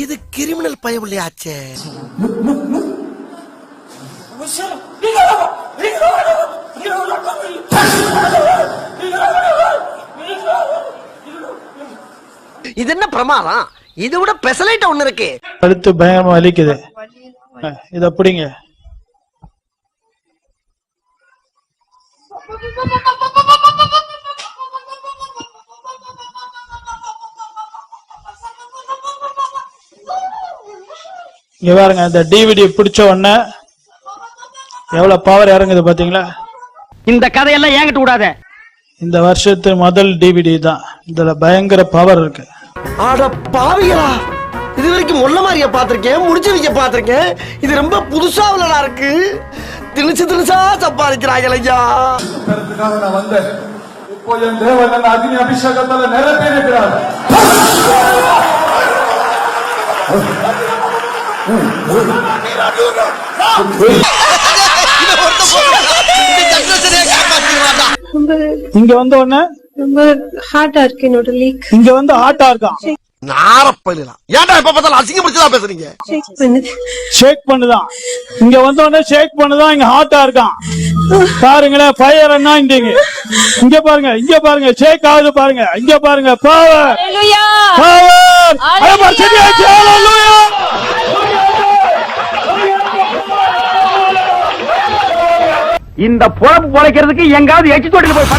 இது கிரிமினல் பயமில்லையாச்சே. இது என்ன பிரமாதம்? இது விட பெசலைட் ஒண்ணு இருக்கு. அடுத்து பயங்கரமா வலிக்குது. இத பிடிங்க. இங்க பாருங்க, இந்த டிவிடி பிடிச்ச உடனே எவ்வளவு பவர் இறங்குது பாத்தீங்களா? இந்த கதையெல்லாம் ஏங்கிட்டு கூடாது. இந்த வருஷத்து முதல் டிவிடி தான். இதுல பயங்கர பவர் இருக்கு. ஆட பாவிகளா, இது வரைக்கும் முள்ள மாதிரிய பாத்திருக்கேன், முடிச்சு வைக்க பாத்திருக்கேன். இது ரொம்ப புதுசா உள்ளதா இருக்கு. திணிச்சா சம்பாதிக்கிறாங்க ஐயா. நான் வந்தேன். இப்போ என் தேவன் அக்னி அபிஷேகத்தால நிறைவேறுகிறார். இங்க வந்த உடனே ரொம்ப ஹார்ட்டா இருக்கு என்னோட லீக். இங்க வந்து ஹார்ட்டா இருக்கான். நாரப்பலாம். ஏன்டா எப்ப பார்த்தாலும் அசிங்கப்படுத்திதான் பேசுறீங்க? ஷேக் பண்ணுதான். இங்க வந்த உடனே ஷேக் பண்ணுதான். இங்க ஹார்ட்டா இருக்கான். பாருங்களேன், ஃபயர் என்ன இங்க பாருங்க, இங்க பாருங்க, ஷேக் ஆகுது பாருங்க. இங்க பாருங்க, பவர் பவர். சரியாச்சு. ஹல்லேலூயா. இந்த பொழப்பு பொழைக்கிறதுக்கு எங்காவது எச்சி தோட்டில போய்